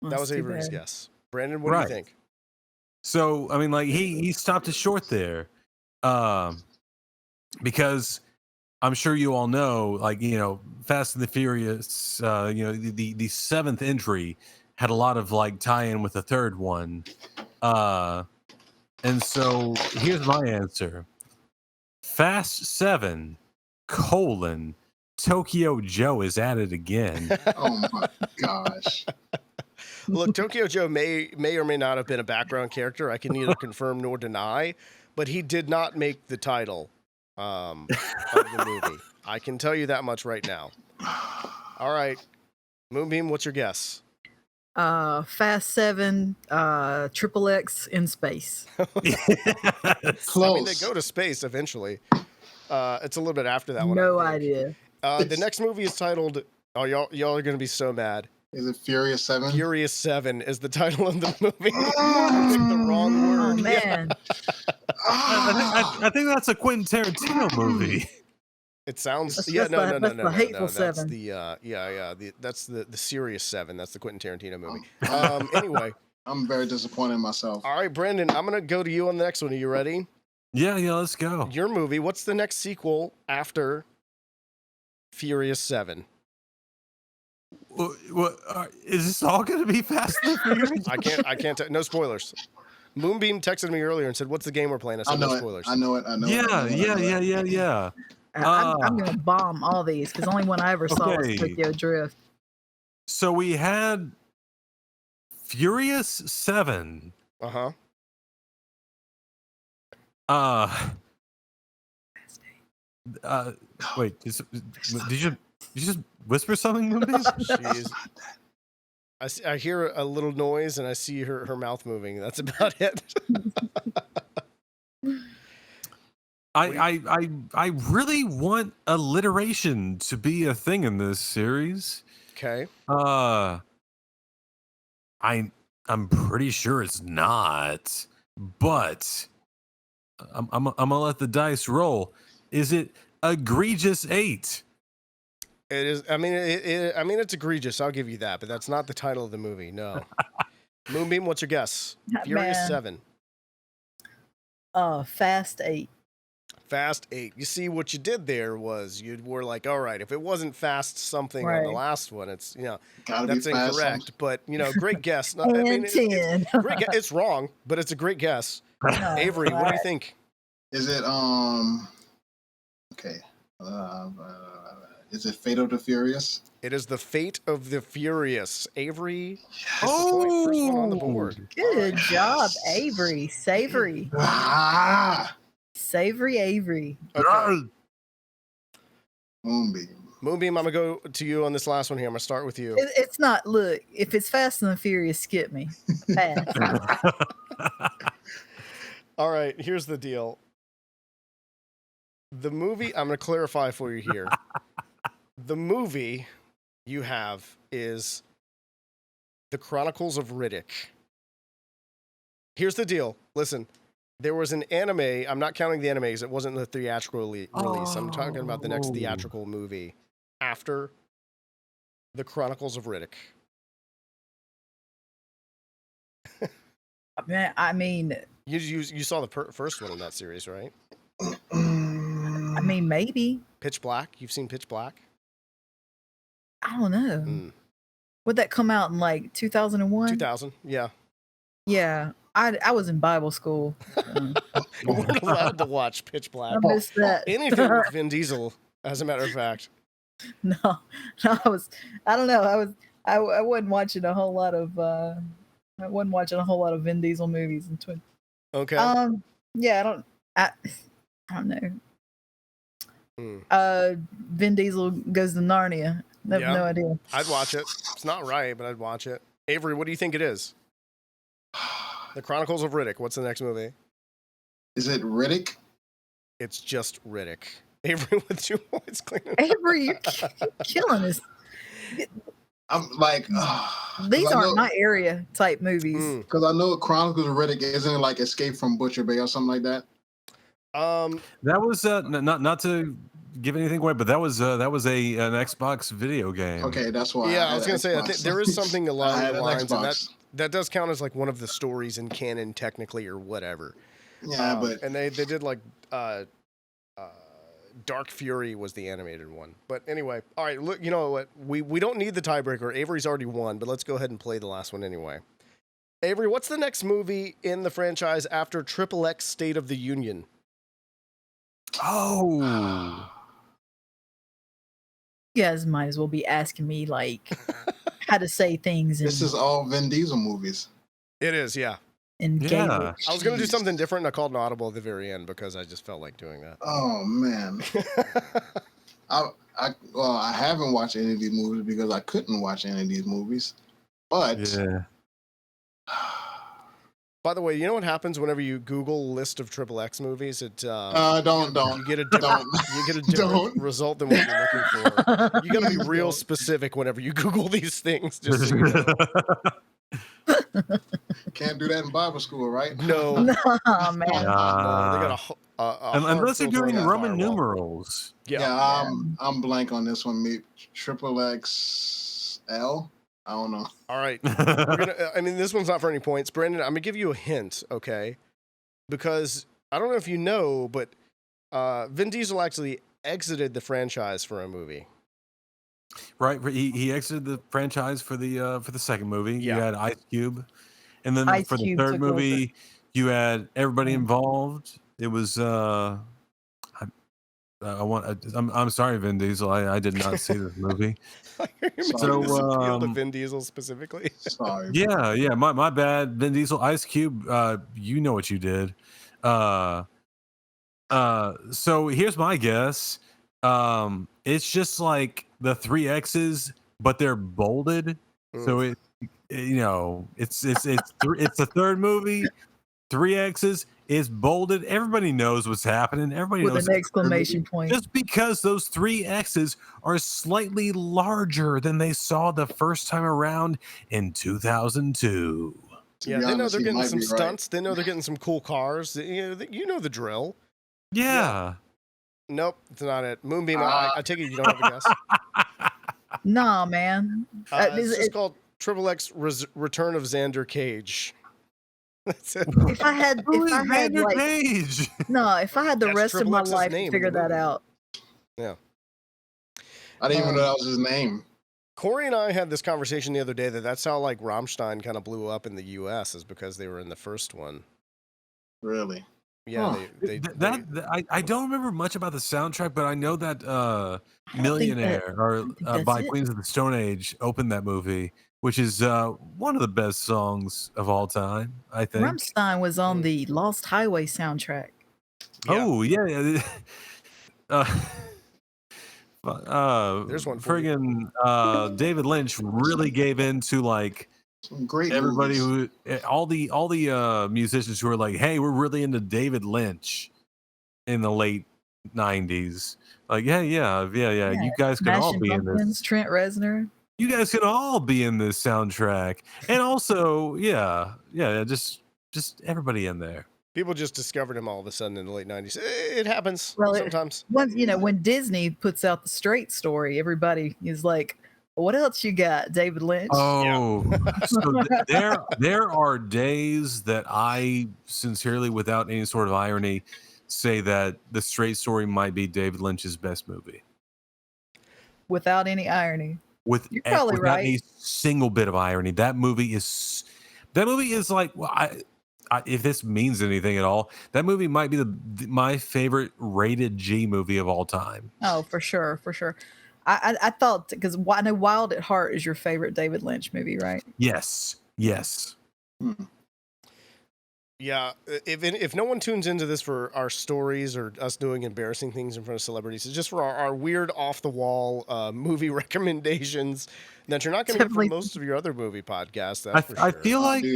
Speaker 2: That was Avery's guess. Brandon, what do you think?
Speaker 5: So, I mean, like, he stopped it short there. Because I'm sure you all know, like, you know, Fast and the Furious, you know, the seventh entry had a lot of like tie-in with the third one. And so here's my answer. Fast 7, Tokyo Joe is at it again.
Speaker 3: Oh my gosh.
Speaker 2: Look, Tokyo Joe may or may not have been a background character. I can neither confirm nor deny, but he did not make the title of the movie. I can tell you that much right now. All right. Moonbeam, what's your guess?
Speaker 4: Fast 7, Triple X in space.
Speaker 3: Close.
Speaker 2: I mean, they go to space eventually. It's a little bit after that one.
Speaker 4: No idea.
Speaker 2: The next movie is titled, oh, y'all are going to be so mad.
Speaker 3: Is it Furious 7?
Speaker 2: Furious 7 is the title of the movie. I picked the wrong word.
Speaker 4: Oh, man.
Speaker 5: I think that's a Quentin Tarantino movie.
Speaker 2: It sounds
Speaker 4: That's
Speaker 2: no.
Speaker 4: the Hateful
Speaker 2: That's
Speaker 4: Seven.
Speaker 2: that's the Serious 7. That's the Quentin Tarantino movie.
Speaker 3: Oh.
Speaker 2: Anyway,
Speaker 3: I'm very disappointed in myself.
Speaker 2: all right, Brandon, I'm gonna go to you on the next one. Are you ready?
Speaker 5: Yeah, let's go.
Speaker 2: Your movie. What's the next sequel after Furious 7?
Speaker 5: What is this all going to be Fast and Furious?
Speaker 2: I can't. No spoilers. Moonbeam texted me earlier and said, "What's the game we're playing?" I said, "No spoilers."
Speaker 3: I know it.
Speaker 5: Yeah.
Speaker 4: I'm going to bomb all these because the only one I ever saw was
Speaker 5: Okay.
Speaker 4: Tokyo Drift.
Speaker 5: So we had Furious 7,
Speaker 2: Uh huh.
Speaker 5: Uh, wait, did you just whisper something, Moonbeam?
Speaker 2: Jeez. I hear a little noise and I see her mouth moving. That's about it.
Speaker 5: I really want alliteration to be a thing in this series.
Speaker 2: Okay.
Speaker 5: I'm pretty sure it's not, but I'm gonna let the dice roll. Is it egregious 8?
Speaker 2: It is. I mean, I mean, it's egregious. I'll give you that, but that's not the title of the movie. No. Moonbeam, what's your guess? Furious
Speaker 4: Man.
Speaker 2: 7.
Speaker 4: Fast 8.
Speaker 2: Fast 8. You see, what you did there was you were like, all right, if it wasn't fast something on the
Speaker 4: Right.
Speaker 2: last one, it's,
Speaker 3: Gotta
Speaker 2: that's
Speaker 3: be fast
Speaker 2: incorrect. But, great guess. I
Speaker 4: And
Speaker 2: mean,
Speaker 4: 10.
Speaker 2: it's wrong, but it's a great guess.
Speaker 4: No,
Speaker 2: Avery, what do you
Speaker 4: alright.
Speaker 2: think?
Speaker 3: Is it okay? Is it Fate of the Furious?
Speaker 2: It is the Fate of the Furious. Avery,
Speaker 3: Yes.
Speaker 2: oh, first one on the board.
Speaker 4: Good job,
Speaker 3: Yes.
Speaker 4: Avery. Savory.
Speaker 3: Ah,
Speaker 4: Savory Avery.
Speaker 2: Okay.
Speaker 3: Moonbeam.
Speaker 2: Moonbeam, I'm going to go to you on this last one here. I'm going to start with you.
Speaker 4: It's not, look, if it's Fast and the Furious, skip me. Fast.
Speaker 2: All right, here's the deal. The movie, I'm going to clarify for you here. The movie you have is The Chronicles of Riddick. Here's the deal. Listen, there was an anime. I'm not counting the animes. It wasn't the theatrical release. I'm talking about the next theatrical movie after The Chronicles of Riddick.
Speaker 4: Man, I mean,
Speaker 2: You saw the first one in that series, right?
Speaker 4: I mean, maybe.
Speaker 2: Pitch Black. You've seen Pitch Black?
Speaker 4: I don't know.
Speaker 2: Mm.
Speaker 4: Would that come out in like 2001?
Speaker 2: 2000. Yeah.
Speaker 4: Yeah. I was in Bible school.
Speaker 2: You weren't allowed to watch Pitch Black.
Speaker 4: I missed that.
Speaker 2: Anything with Vin Diesel, as a matter of fact.
Speaker 4: No, I don't know. I wasn't watching a whole lot of Vin Diesel movies in twin.
Speaker 2: Okay.
Speaker 4: Yeah, I don't know.
Speaker 2: Hmm.
Speaker 4: Vin Diesel goes to Narnia. I have
Speaker 2: Yeah.
Speaker 4: no idea.
Speaker 2: I'd watch it. It's not right, but I'd watch it. Avery, what do you think it is? The Chronicles of Riddick. What's the next movie?
Speaker 3: Is it Riddick?
Speaker 2: It's just Riddick. Avery with 2 points cleaning.
Speaker 4: Avery, you're killing us.
Speaker 3: I'm like,
Speaker 4: These aren't my area type movies.
Speaker 3: because I know Chronicles of Riddick isn't it like Escape from Butcher Bay or something like that.
Speaker 5: That was not to give anything away, but that was an Xbox video game.
Speaker 3: Okay, that's why.
Speaker 2: Yeah, I
Speaker 3: had
Speaker 2: was gonna say I think
Speaker 3: Xbox.
Speaker 2: there is something
Speaker 3: I
Speaker 2: along
Speaker 3: had
Speaker 2: the
Speaker 3: an
Speaker 2: lines, and
Speaker 3: Xbox.
Speaker 2: that does count as like one of the stories in canon, technically, or whatever.
Speaker 3: Yeah, but
Speaker 2: and they did like Dark Fury was the animated one. But anyway, all right. Look, you know what? We don't need the tiebreaker. Avery's already won, but let's go ahead and play the last one anyway. Avery, what's the next movie in the franchise after XXX State of the Union?
Speaker 5: Oh,
Speaker 4: You guys might as well be asking me like how to say things
Speaker 3: this is all Vin Diesel movies.
Speaker 2: It is, yeah.
Speaker 4: in
Speaker 5: Yeah.
Speaker 4: Gaelic.
Speaker 2: I was gonna do
Speaker 3: Jeez.
Speaker 2: something different, and I called an audible at the very end because I just felt like doing that.
Speaker 3: Oh man, I haven't watched any of these movies because I couldn't watch any of these movies. But
Speaker 5: yeah.
Speaker 2: By the way, you know what happens whenever you Google list of XXX movies? It
Speaker 3: don't
Speaker 2: you get a different
Speaker 3: Don't.
Speaker 2: result than what you're looking for. You got to be
Speaker 3: Please
Speaker 2: real
Speaker 3: don't.
Speaker 2: specific whenever you Google these things. Just so you know.
Speaker 3: can't do that in Bible school, right?
Speaker 2: No,
Speaker 4: No,
Speaker 2: no,
Speaker 4: man.
Speaker 2: they got
Speaker 5: Unless they're doing Roman
Speaker 2: numerals.
Speaker 5: numerals.
Speaker 2: Yeah.
Speaker 3: I'm blank on this one. Maybe XXL. I don't know.
Speaker 2: All right. We're gonna, I mean, this one's not for any points. Brandon, I'm going to give you a hint, okay? Because I don't know if you know, but Vin Diesel actually exited the franchise for a movie.
Speaker 5: Right, he exited the franchise for the second movie.
Speaker 2: Yeah.
Speaker 5: You had Ice Cube, and then
Speaker 4: Ice
Speaker 5: for the
Speaker 4: Cube
Speaker 5: third
Speaker 4: took
Speaker 5: movie, you had everybody involved. It was I'm sorry, Vin Diesel. I did not see this movie.
Speaker 2: So, this appeal to
Speaker 5: um,
Speaker 2: Vin Diesel specifically.
Speaker 3: Sorry.
Speaker 5: Yeah, my bad. Vin Diesel, Ice Cube. You know what you did. So here's my guess. It's just like the 3X's, but they're bolded. So it's the third movie. 3X's is bolded. Everybody knows what's happening. Everybody
Speaker 4: With
Speaker 5: knows
Speaker 4: an exclamation point.
Speaker 5: just because those 3X's are slightly larger than they saw the first time around in 2002.
Speaker 2: Yeah, they know they're getting some stunts. They know they're getting some cool cars. You know the drill.
Speaker 5: Yeah.
Speaker 2: Nope, it's not it. Moonbeam, I take it you don't have a guess.
Speaker 4: Nah, man.
Speaker 2: It's just called Triple X Return of Xander Cage. That's it.
Speaker 4: If I had
Speaker 5: Cage?
Speaker 4: No, if I had the
Speaker 2: That's
Speaker 4: rest
Speaker 2: Triple
Speaker 4: of my
Speaker 2: X's
Speaker 4: life
Speaker 2: name
Speaker 4: to figure
Speaker 2: in the
Speaker 4: that
Speaker 2: movie.
Speaker 4: out.
Speaker 2: Yeah.
Speaker 3: I didn't even know that was his name.
Speaker 2: Corey and I had this conversation the other day that's how like Rammstein kind of blew up in the U.S. is because they were in the first one.
Speaker 3: Really?
Speaker 2: Yeah,
Speaker 5: I don't remember much about the soundtrack, but I know that Millionaire by
Speaker 4: it.
Speaker 5: Queens of the Stone Age opened that movie, which is one of the best songs of all time, I think.
Speaker 4: Rammstein was on the Lost Highway soundtrack.
Speaker 5: Oh, yeah.
Speaker 2: There's one for
Speaker 5: friggin' David Lynch really gave in to like
Speaker 3: some great
Speaker 5: everybody
Speaker 3: movies.
Speaker 5: all the musicians who were like, hey, we're really into David Lynch in the late 90s. Like, yeah, you guys can all
Speaker 4: Smashing
Speaker 5: be in
Speaker 4: Pumpkins,
Speaker 5: this.
Speaker 4: Trent Reznor.
Speaker 5: You guys can all be in this soundtrack. And also, just everybody in there.
Speaker 2: People just discovered him all of a sudden in the late 90s. It happens sometimes.
Speaker 4: When Disney puts out the Straight Story, everybody is like, what else you got, David Lynch?
Speaker 5: Oh, so there are days that I sincerely, without any sort of irony, say that The Straight Story might be David Lynch's best movie.
Speaker 4: Without any irony.
Speaker 5: You're
Speaker 4: probably
Speaker 5: without
Speaker 4: right.
Speaker 5: a single bit of irony. That movie is like, well, if this means anything at all, that movie might be my favorite rated G movie of all time.
Speaker 4: Oh, for sure. I thought, because I know Wild at Heart is your favorite David Lynch movie, right?
Speaker 5: Yes.
Speaker 2: Yeah, if no one tunes into this for our stories or us doing embarrassing things in front of celebrities, it's just for our weird off-the-wall movie recommendations that you're not going to get from most of your other movie podcasts. That's for sure.
Speaker 5: I feel like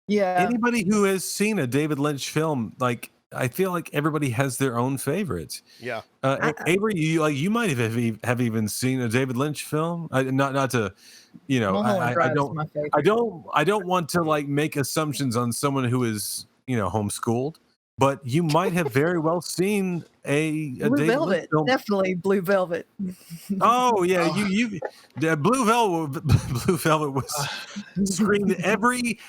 Speaker 5: anybody who has seen a David Lynch film, like, I feel like everybody has their own favorites.
Speaker 2: Yeah.
Speaker 5: Avery, you might have even seen a David Lynch film. Not to, I don't want to like make assumptions on someone who is, homeschooled, but you might have very well seen a
Speaker 4: Blue
Speaker 5: David
Speaker 4: Velvet,
Speaker 5: Lynch film.
Speaker 4: definitely Blue Velvet.
Speaker 5: Oh yeah, Blue Velvet was screened every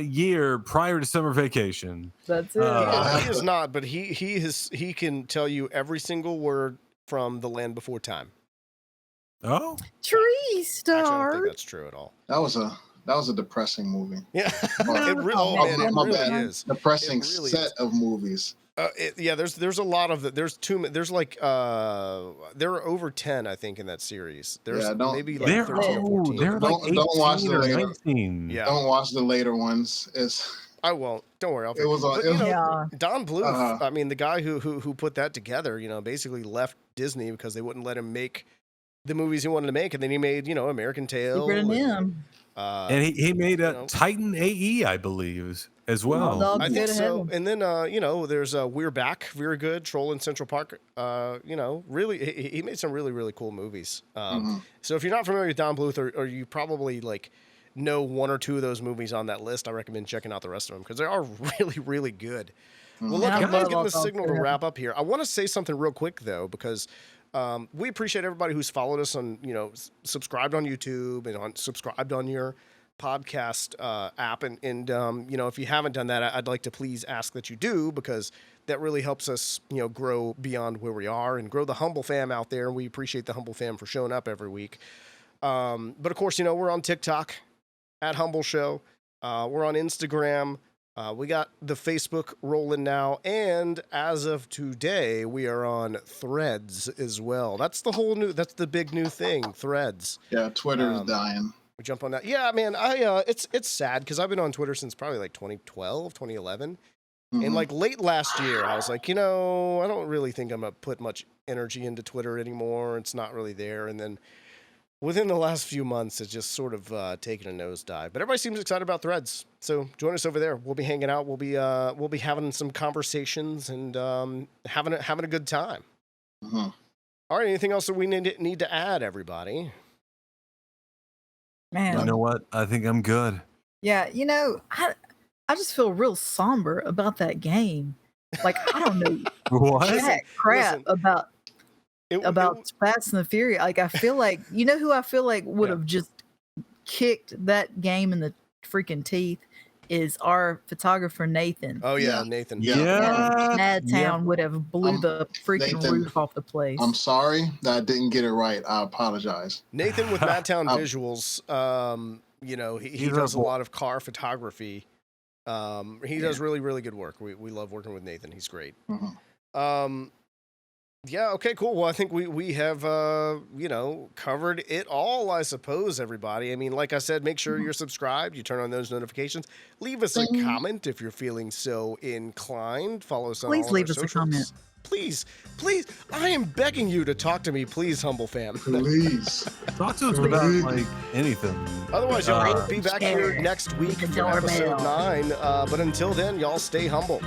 Speaker 5: year prior to summer vacation.
Speaker 4: That's it.
Speaker 2: He is not, but he can tell you every single word from The Land Before Time.
Speaker 5: Oh,
Speaker 4: Tree Star.
Speaker 2: Actually, I don't think that's true at all.
Speaker 3: That was a depressing movie.
Speaker 2: Yeah, it really is.
Speaker 3: Depressing set of movies.
Speaker 2: There's a lot of there's like there are over 10 I think in that series. There's maybe like 13 or 14.
Speaker 3: Don't watch the later.
Speaker 5: 19.
Speaker 3: Yeah. Don't watch the later ones.
Speaker 2: I won't. Don't worry. Don Bluth. I mean, the guy who put that together, basically left Disney because they wouldn't let him make the movies he wanted to make, and then he made American Tail.
Speaker 5: And he made a Titan AE, I believe, as well.
Speaker 2: I think so. And then there's We're Back, very good. Troll in Central Park. Really, he made some really, really cool movies. So if you're not familiar with Don Bluth, or you probably like know one or two of those movies on that list, I recommend checking out the rest of them because they are really, really good. Well, look, I'm getting the signal to wrap up here. I want to say something real quick though, because we appreciate everybody who's followed us on, subscribed on YouTube and subscribed on your podcast app. And if you haven't done that, I'd like to please ask that you do, because that really helps us, grow beyond where we are and grow the Humbl3 Fam out there. And we appreciate the Humbl3 Fam for showing up every week. But of course, we're on TikTok at Humbl Show. We're on Instagram. We got the Facebook rolling now, and as of today, we are on Threads as well. That's the big new thing, Threads.
Speaker 3: Yeah, Twitter is dying.
Speaker 2: We jump on that. Yeah, man, it's sad because I've been on Twitter since probably like 2012, 2011, And like late last year, I was like, I don't really think I'm gonna put much energy into Twitter anymore. It's not really there. And then within the last few months, it's just sort of taken a nosedive. But everybody seems excited about Threads, so join us over there. We'll be hanging out. We'll be having some conversations and having a good time. All right. Anything else that we need to add, everybody?
Speaker 4: Man,
Speaker 5: You know what? I think I'm good.
Speaker 4: yeah, I just feel real somber about that game. Like I don't know
Speaker 5: What?
Speaker 4: jack crap
Speaker 2: listen,
Speaker 4: about Fast and the Furious. Like I feel like who I feel like would have just kicked that game in the freaking teeth is our photographer Nathan.
Speaker 2: Oh yeah, Nathan.
Speaker 5: Yeah.
Speaker 4: Mad Town would have blew the freaking
Speaker 3: Nathan,
Speaker 4: roof off the place.
Speaker 3: I'm sorry that I didn't get it right. I apologize.
Speaker 2: Nathan with Madtown Visuals. He does a lot of car photography. He does really, really good work. We love working with Nathan. He's great. Yeah, okay, cool. Well, I think we have, covered it all, I suppose, everybody. I mean, like I said, make sure you're subscribed. You turn on those notifications. Leave us a comment if you're feeling so inclined. Follow us on all of our
Speaker 4: leave us
Speaker 2: socials.
Speaker 4: a comment.
Speaker 2: Please. I am begging you to talk to me, please, Humble Fam.
Speaker 3: Please.
Speaker 5: Talk to us about, like, anything.
Speaker 2: Otherwise, y'all will be back here next week for episode 9. But until then, y'all stay humble.